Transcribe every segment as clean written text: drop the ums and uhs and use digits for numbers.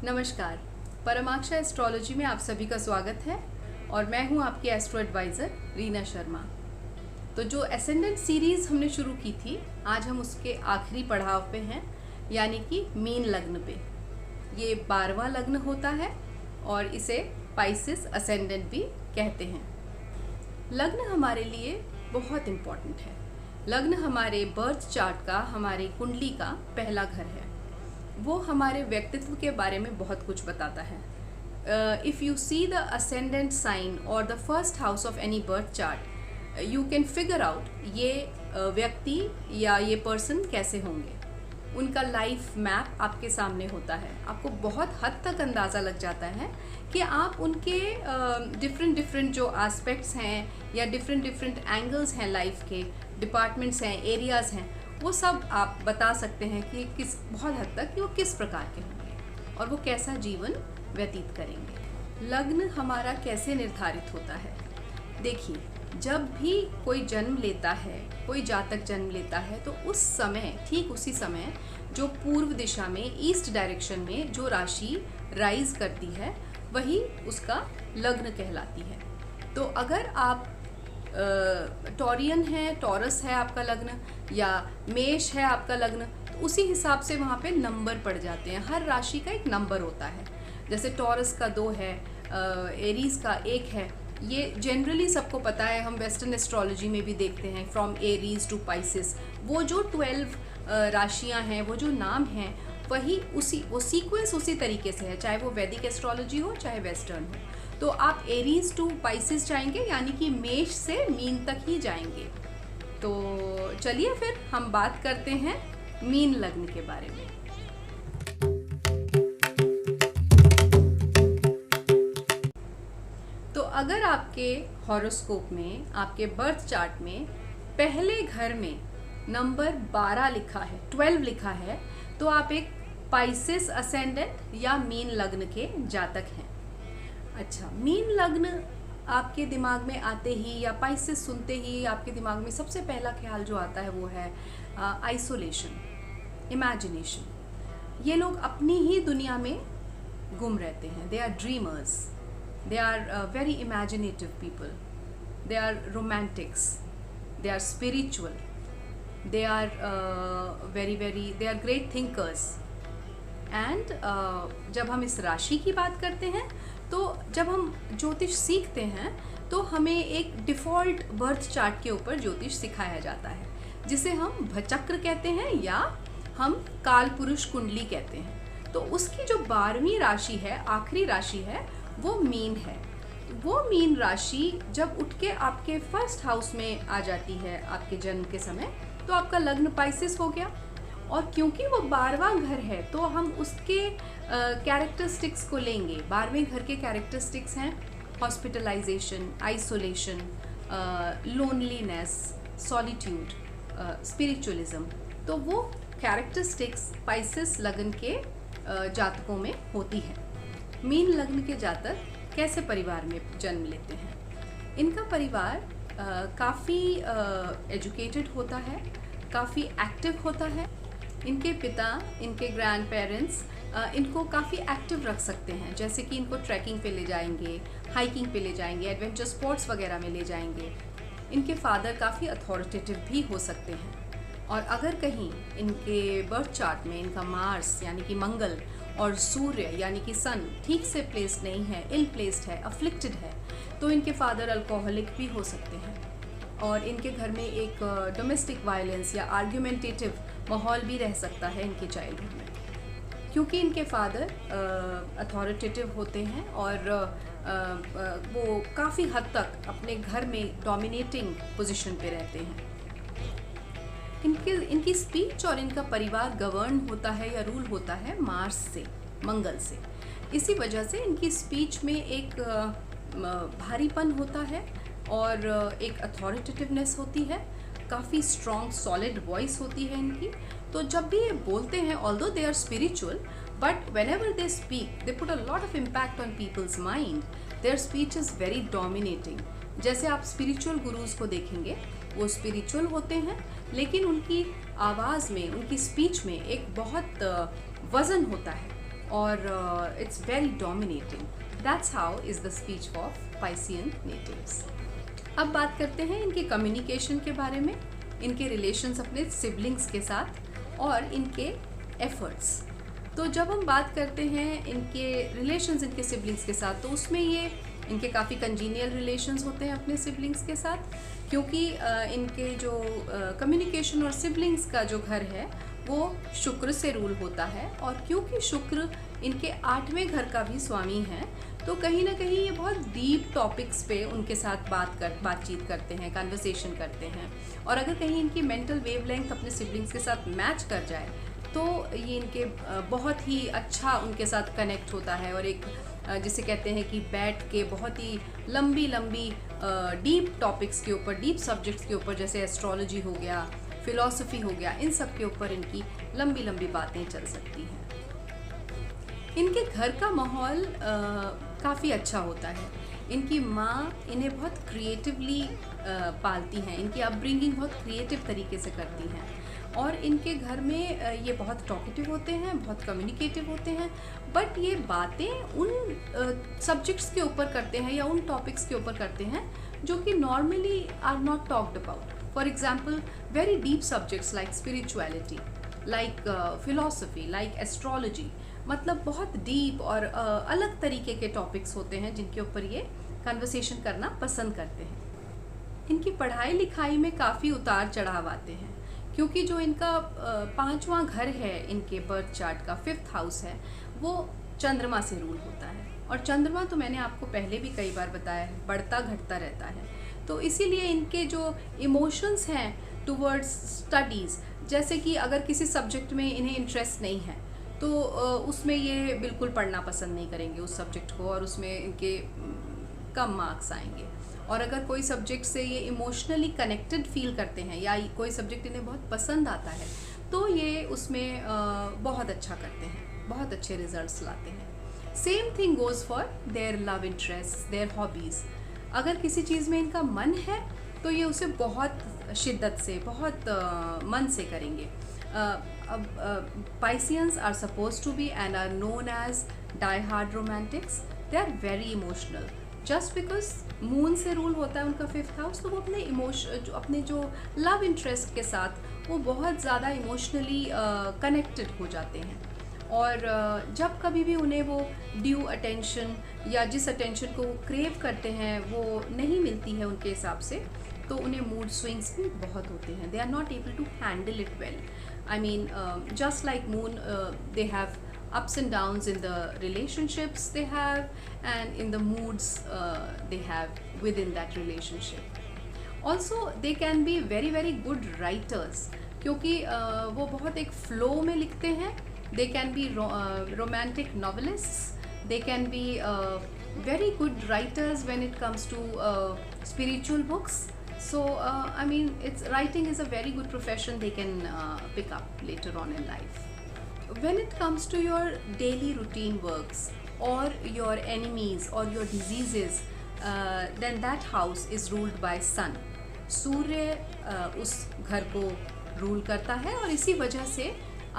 नमस्कार, परमाक्षा एस्ट्रोलॉजी में आप सभी का स्वागत है और मैं हूं आपकी एस्ट्रो एडवाइज़र रीना शर्मा। तो जो एसेंडेंट सीरीज़ हमने शुरू की थी, आज हम उसके आखिरी पड़ाव पे हैं, यानी कि मीन लग्न पे। ये 12वां लग्न होता है और इसे पाइसेस असेंडेंट भी कहते हैं। लग्न हमारे लिए बहुत इम्पॉर्टेंट है। लग्न हमारे बर्थ चार्ट का, हमारी कुंडली का पहला घर है। वो हमारे व्यक्तित्व के बारे में बहुत कुछ बताता है। If you see the ascendant sign और the first house of any birth chart, you can figure out ये व्यक्ति या ये पर्सन कैसे होंगे। उनका लाइफ मैप आपके सामने होता है। आपको बहुत हद तक अंदाज़ा लग जाता है कि आप उनके डिफरेंट जो एस्पेक्ट्स हैं या डिफरेंट एंगल्स हैं लाइफ के, डिपार्टमेंट्स हैं, एरियाज़ हैं, वो सब आप बता सकते हैं कि बहुत हद तक कि वो किस प्रकार के होंगे और वो कैसा जीवन व्यतीत करेंगे। लग्न हमारा कैसे निर्धारित होता है? देखिए, जब भी कोई जन्म लेता है, कोई जातक जन्म लेता है, तो उस समय, ठीक उसी समय जो पूर्व दिशा में, ईस्ट डायरेक्शन में जो राशि राइज करती है, वही उसका लग्न कहलाती है। तो अगर आप टॉरियन है, टॉरस है आपका लग्न, या मेष है आपका लग्न, तो उसी हिसाब से वहाँ पे नंबर पड़ जाते हैं। हर राशि का एक नंबर होता है। जैसे टॉरस का 2 है, एरीज का 1 है। ये जनरली सबको पता है, हम वेस्टर्न एस्ट्रोलॉजी में भी देखते हैं, फ्रॉम एरीज टू पाइसेस। वो जो 12 राशियाँ हैं, वो जो नाम हैं, वही वो सीक्वेंस उसी तरीके से है, चाहे वो वैदिक एस्ट्रोलॉजी हो चाहे वेस्टर्न हो। तो आप एरीज टू पाइसेस जाएंगे, यानी कि मेष से मीन तक ही जाएंगे। तो चलिए फिर हम बात करते हैं मीन लग्न के बारे में। तो अगर आपके हॉरोस्कोप में, आपके बर्थ चार्ट में पहले घर में नंबर 12 लिखा है, 12 लिखा है, तो आप एक पाइसेस असेंडेंट या मीन लग्न के जातक हैं। अच्छा, मीन लग्न आपके दिमाग में आते ही या पाइसेस सुनते ही आपके दिमाग में सबसे पहला ख्याल जो आता है वो है आइसोलेशन, इमेजिनेशन। ये लोग अपनी ही दुनिया में गुम रहते हैं। They are dreamers, they are very imaginative people, they are romantics, they are spiritual, they are they are great thinkers. And जब हम इस राशि की बात करते हैं, तो जब हम ज्योतिष सीखते हैं तो हमें एक डिफ़ॉल्ट बर्थ चार्ट के ऊपर ज्योतिष सिखाया जाता है, जिसे हम भचक्र कहते हैं या हम काल पुरुष कुंडली कहते हैं। तो उसकी जो 12वीं राशि है, आखिरी राशि है, वो मीन है। वो मीन राशि जब उठ के आपके फर्स्ट हाउस में आ जाती है आपके जन्म के समय, तो आपका लग्न पाइसेस हो गया। और क्योंकि वो 12वां घर है, तो हम उसके कैरेक्टरिस्टिक्स को लेंगे। 12वें घर के कैरेक्टरिस्टिक्स हैं hospitalisation, isolation, loneliness, solitude, spiritualism. तो वो कैरेक्टरिस्टिक्स पाइसेस लग्न के जातकों में होती है। मीन लग्न के जातक कैसे परिवार में जन्म लेते हैं? इनका परिवार काफ़ी एजुकेटेड होता है, काफ़ी एक्टिव होता है। इनके पिता, इनके ग्रैंड पेरेंट्स इनको काफ़ी एक्टिव रख सकते हैं, जैसे कि इनको ट्रैकिंग पे ले जाएंगे, हाइकिंग पे ले जाएंगे, एडवेंचर स्पोर्ट्स वगैरह में ले जाएंगे। इनके फादर काफ़ी अथॉरिटेटिव भी हो सकते हैं। और अगर कहीं इनके बर्थ चार्ट में इनका मार्स यानी कि मंगल और सूर्य यानी कि सन ठीक से प्लेस्ड नहीं है, इल प्लेस्ड है, अफ्लिक्टेड है, तो इनके फादर अल्कोहलिक भी हो सकते हैं। और इनके घर में एक डोमेस्टिक वायलेंस या आर्ग्यूमेंटेटिव माहौल भी रह सकता है इनके चाइल्डहुड में, क्योंकि इनके फादर अथॉरिटेटिव होते हैं और वो काफ़ी हद तक अपने घर में डोमिनेटिंग पोजीशन पे रहते हैं। इनकी स्पीच और इनका परिवार गवर्न होता है या रूल होता है मार्स से, मंगल से। इसी वजह से इनकी स्पीच में एक भारीपन होता है और एक अथॉरिटेटिवनेस होती है, काफ़ी स्ट्रॉन्ग सॉलिड वॉइस होती है इनकी। तो जब भी ये बोलते हैं, although they are spiritual, but whenever they speak they put a lot of impact on people's mind. Their speech is very dominating. जैसे आप स्पिरिचुअल गुरुज को देखेंगे, वो स्पिरिचुअल होते हैं, लेकिन उनकी आवाज़ में, उनकी स्पीच में एक बहुत वज़न होता है। और it's very dominating. That's how is the speech of Piscean natives. अब बात करते हैं इनके कम्युनिकेशन के बारे में, इनके रिलेशंस अपने सिबलिंग्स के साथ और इनके एफर्ट्स. तो जब हम बात करते हैं इनके रिलेशंस इनके सिबलिंग्स के साथ, तो उसमें ये इनके काफ़ी कंजीनियल रिलेशंस होते हैं अपने सिबलिंग्स के साथ, क्योंकि इनके जो कम्युनिकेशन और सिबलिंग्स का जो घर है वो शुक्र से रूल होता है. और क्योंकि शुक्र इनके 8वें घर का भी स्वामी है, तो कहीं ना कहीं ये बहुत डीप टॉपिक्स पे उनके साथ बातचीत करते हैं, कन्वर्सेशन करते हैं. और अगर कहीं इनकी मेंटल वेवलेंथ अपने सिबलिंग्स के साथ मैच कर जाए तो ये इनके बहुत ही अच्छा उनके साथ कनेक्ट होता है. और एक जिसे कहते हैं कि बैठ के बहुत ही लंबी डीप टॉपिक्स के ऊपर, डीप सब्जेक्ट्स के ऊपर, जैसे एस्ट्रोलॉजी हो गया, फिलॉसफी हो गया, इन सब के ऊपर इनकी लंबी बातें चल सकती हैं. इनके घर का माहौल काफ़ी अच्छा होता है. इनकी माँ इन्हें बहुत क्रिएटिवली पालती हैं, इनकी अपब्रिंगिंग बहुत क्रिएटिव तरीके से करती हैं. और इनके घर में ये बहुत टॉकेटिव होते हैं, बहुत कम्युनिकेटिव होते हैं, बट ये बातें उन सब्जेक्ट्स के ऊपर करते हैं या उन टॉपिक्स के ऊपर करते हैं जो कि normally are not talked about. For example, very deep subjects like spirituality, like philosophy, like astrology, मतलब बहुत डीप और अलग तरीके के टॉपिक्स होते हैं जिनके ऊपर ये कन्वर्सेशन करना पसंद करते हैं. इनकी पढ़ाई लिखाई में काफ़ी उतार चढ़ाव आते हैं, क्योंकि जो इनका 5वां घर है इनके बर्थ चार्ट का, 5th हाउस है, वो चंद्रमा से रूल होता है. और चंद्रमा तो मैंने आपको पहले भी कई बार बताया है, बढ़ता घटता रहता है. तो इसीलिए इनके जो इमोशंस हैं टुवर्ड्स स्टडीज़, जैसे कि अगर किसी सब्जेक्ट में इन्हें इंटरेस्ट नहीं है तो उसमें ये बिल्कुल पढ़ना पसंद नहीं करेंगे उस सब्जेक्ट को, और उसमें इनके कम मार्क्स आएंगे. और अगर कोई सब्जेक्ट से ये इमोशनली कनेक्टेड फील करते हैं या कोई सब्जेक्ट इन्हें बहुत पसंद आता है, तो ये उसमें बहुत अच्छा करते हैं, बहुत अच्छे रिजल्ट्स लाते हैं. Same thing goes for their love interest, their hobbies. अगर किसी चीज़ में इनका मन है तो ये उसे बहुत शिद्दत से, बहुत मन से करेंगे. Pisceans are supposed to be and are known as die-hard romantics. They are very emotional. Just because moon से रूल होता है उनका 5th हाउस, तो वो अपने जो लव इंटरेस्ट के साथ वो बहुत ज़्यादा इमोशनली कनेक्टेड हो जाते हैं. और जब कभी भी उन्हें वो ड्यू अटेंशन या जिस अटेंशन को वो क्रेव करते हैं वो नहीं मिलती है उनके हिसाब से, तो उन्हें मूड स्विंग्स भी बहुत होते हैं. They are not able to handle it well. I mean, just like moon, they have ups and downs in the relationships they have and in the moods they have within that relationship. Also, they can be very good writers, क्योंकि वो बहुत एक flow में लिखते हैं. They can be romantic novelists. They can be very good writers when it comes to spiritual books. So, I mean, writing is a very good profession they can pick up later on in life. When it comes to your daily routine works or your enemies or your diseases, then that house is ruled by sun. सूर्य उस घर को rule करता है, और इसी वजह से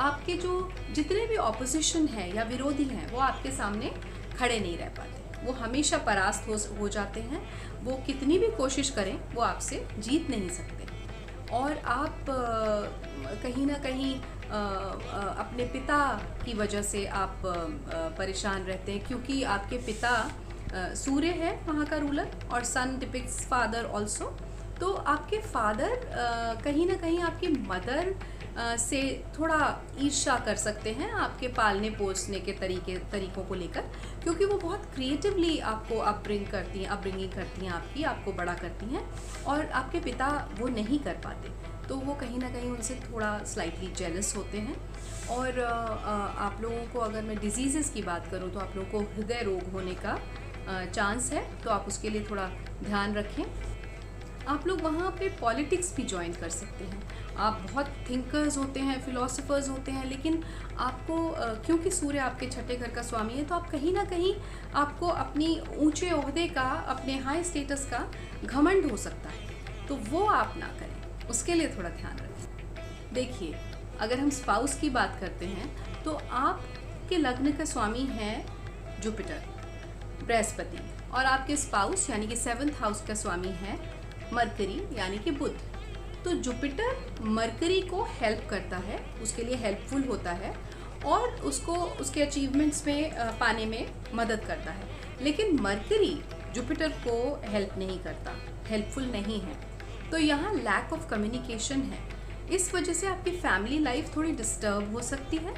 आपके जो जितने भी ऑपोजिशन है या विरोधी हैं वो आपके सामने खड़े नहीं रह पाते. वो हमेशा परास्त हो जाते हैं. वो कितनी भी कोशिश करें वो आपसे जीत नहीं सकते. और आप कहीं ना कहीं अपने पिता की वजह से आप परेशान रहते हैं, क्योंकि आपके पिता सूर्य है वहाँ का रूलर, और सन डिपिक्ट्स फादर ऑल्सो. तो आपके फादर कहीं ना कहीं आपकी मदर से थोड़ा ईर्ष्या कर सकते हैं आपके पालने पोसने के तरीकों को लेकर, क्योंकि वो बहुत क्रिएटिवली आपको अपब्रिंगिंग करती हैं, आपको बड़ा करती हैं, और आपके पिता वो नहीं कर पाते. तो वो कहीं ना कहीं उनसे थोड़ा स्लाइटली जेलस होते हैं. और आप लोगों को, अगर मैं डिजीज़ेस की बात करूँ, तो आप लोगों को हृदय रोग होने का चांस है, तो आप उसके लिए थोड़ा ध्यान रखें. आप लोग वहाँ पे पॉलिटिक्स भी ज्वाइन कर सकते हैं. आप बहुत थिंकर्स होते हैं, फिलोसोफर्स होते हैं, लेकिन आपको क्योंकि सूर्य आपके 6ठे घर का स्वामी है, तो आप कहीं ना कहीं आपको अपनी ऊंचे ओहदे का, अपने हाई स्टेटस का घमंड हो सकता है. तो वो आप ना करें, उसके लिए थोड़ा ध्यान रखें. देखिए, अगर हम स्पाउस की बात करते हैं तो आप आपके लग्न का स्वामी है जुपिटर, बृहस्पति, और आपके स्पाउस यानी कि 7th हाउस का स्वामी है मरकरी यानी कि बुध। तो जुपिटर मरकरी को हेल्प करता है, उसके लिए हेल्पफुल होता है और उसको उसके अचीवमेंट्स में पाने में मदद करता है। लेकिन मरकरी जुपिटर को हेल्प नहीं करता, हेल्पफुल नहीं है। तो यहाँ लैक ऑफ कम्युनिकेशन है, इस वजह से आपकी फैमिली लाइफ थोड़ी डिस्टर्ब हो सकती है।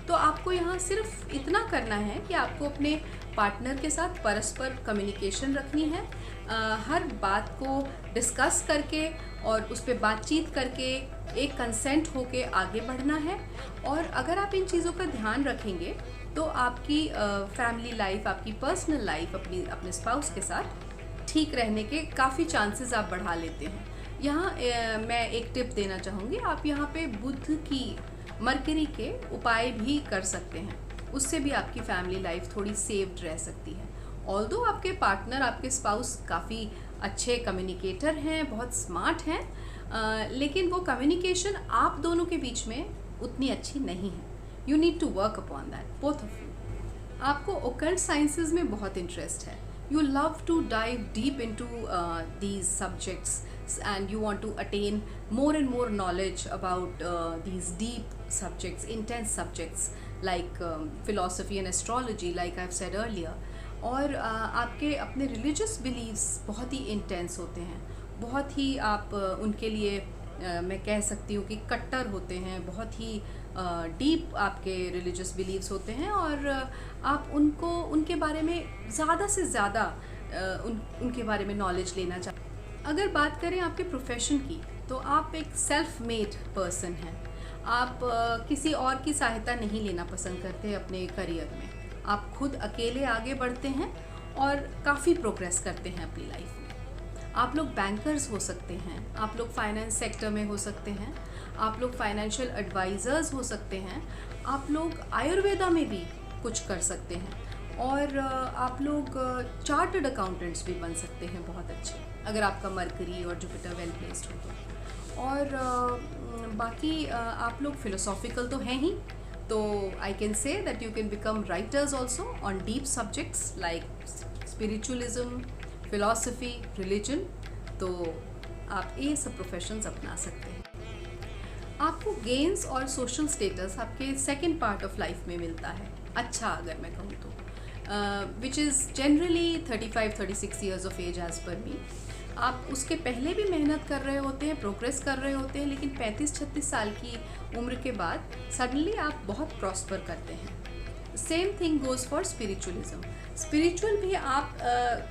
तो आपको यहाँ सिर्फ इतना करना है कि आपको अपने पार्टनर के साथ परस्पर कम्युनिकेशन रखनी है, हर बात को डिस्कस करके और उस पर बातचीत करके एक कंसेंट होके आगे बढ़ना है। और अगर आप इन चीज़ों का ध्यान रखेंगे तो आपकी फैमिली लाइफ, आपकी पर्सनल लाइफ अपने स्पाउस के साथ ठीक रहने के काफ़ी चांसेस आप बढ़ा लेते हैं। यहाँ मैं एक टिप देना चाहूँगी, आप यहाँ पे बुध की मरकरी के उपाय भी कर सकते हैं, उससे भी आपकी फैमिली लाइफ थोड़ी सेव्ड रह सकती है। ऑल्दो आपके पार्टनर, आपके स्पाउस काफ़ी अच्छे कम्युनिकेटर हैं, बहुत स्मार्ट हैं, लेकिन वो कम्युनिकेशन आप दोनों के बीच में उतनी अच्छी नहीं है। You need to work upon that, both of you. आपको ओकल्ट साइंसेज में बहुत इंटरेस्ट है, you love to dive deep into these subjects and you want to attain more and more knowledge about these deep subjects, intense subjects like philosophy and astrology like I've said earlier। और आपके अपने religious beliefs बहुत ही intense होते हैं, बहुत ही आप उनके लिए मैं कह सकती हूँ कि कट्टर होते हैं, बहुत ही डीप आपके रिलीजियस बिलीव्स होते हैं और आप उनके बारे में ज़्यादा से ज़्यादा उनके बारे में नॉलेज लेना चाहते हैं। अगर बात करें आपके प्रोफेशन की, तो आप एक सेल्फ मेड पर्सन हैं, आप किसी और की सहायता नहीं लेना पसंद करते अपने करियर में, आप खुद अकेले आगे बढ़ते हैं और काफ़ी प्रोग्रेस करते हैं अपनी लाइफ में। आप लोग बैंकर्स हो सकते हैं, आप लोग फाइनेंस सेक्टर में हो सकते हैं, आप लोग फाइनेंशियल एडवाइज़र्स हो सकते हैं, आप लोग आयुर्वेदा में भी कुछ कर सकते हैं और आप लोग चार्टर्ड अकाउंटेंट्स भी बन सकते हैं बहुत अच्छे, अगर आपका मरकरी और जुपिटर वेल प्लेस्ड हो तो। और बाकी आप लोग फिलोसॉफिकल तो हैं ही, तो I can say that you can become writers also on deep subjects like spiritualism, philosophy, religion. तो आप ये सब प्रोफेशंस अपना सकते हैं। आपको गेन्स और सोशल स्टेटस आपके सेकंड पार्ट ऑफ लाइफ में मिलता है, अच्छा अगर मैं कहूँ तो, which is generally 35-36 years of age age per me. आप उसके पहले भी मेहनत कर रहे होते हैं, प्रोग्रेस कर रहे होते हैं, लेकिन 35-36 साल की उम्र के बाद सडनली आप बहुत प्रॉस्पर करते हैं। Same thing goes for spiritualism. Spiritual भी आप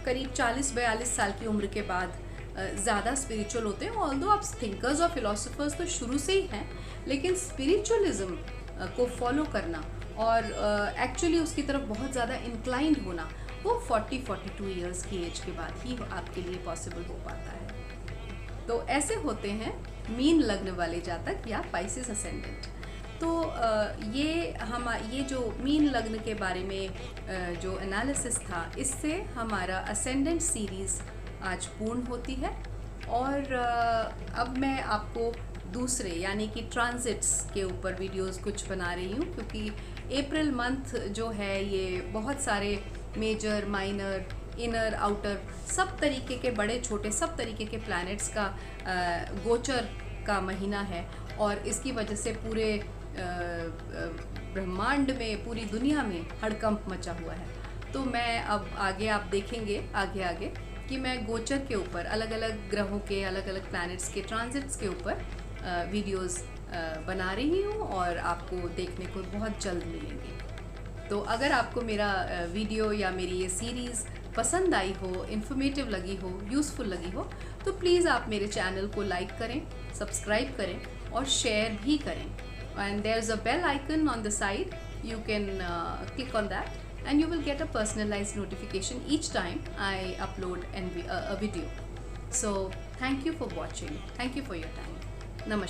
करीब 40-42 साल की उम्र के बाद ज़्यादा स्पिरिचुअल होते हैं। ऑल्दो आप थिंकर्स और फिलोसोफर्स तो शुरू से ही हैं, लेकिन स्पिरिचुअलिज्म को फॉलो करना और एक्चुअली उसकी तरफ बहुत ज़्यादा इंक्लाइंड होना, वो 40-42 ईयर्स की एज के बाद ही आपके लिए पॉसिबल हो पाता है। तो ऐसे होते हैं मीन लग्न वाले जातक या पाइसेस असेंडेंट। तो ये जो मीन लग्न के बारे में जो एनालिसिस था, इससे हमारा असेंडेंट सीरीज़ आज पूर्ण होती है। और अब मैं आपको दूसरे यानी कि ट्रांजिट्स के ऊपर वीडियोस कुछ बना रही हूँ, क्योंकि अप्रैल मंथ जो है ये बहुत सारे मेजर, माइनर, इनर, आउटर सब तरीके के, बड़े छोटे सब तरीके के प्लैनेट्स का गोचर का महीना है और इसकी वजह से पूरे ब्रह्मांड में, पूरी दुनिया में हड़कंप मचा हुआ है। तो मैं अब आगे आप देखेंगे आगे कि मैं गोचर के ऊपर, अलग अलग ग्रहों के, अलग अलग प्लैनेट्स के ट्रांजिट्स के ऊपर वीडियोस बना रही हूँ और आपको देखने को बहुत जल्द मिलेंगे। तो अगर आपको मेरा वीडियो या मेरी ये सीरीज़ पसंद आई हो, इन्फॉर्मेटिव लगी हो, यूज़फुल लगी हो, तो प्लीज़ आप मेरे चैनल को लाइक करें, सब्सक्राइब करें और शेयर भी करें। And there is a bell icon on the side, you can click on that and you will get a personalized notification each time I upload a video. So thank you for watching. Thank you for your time. Namaskar.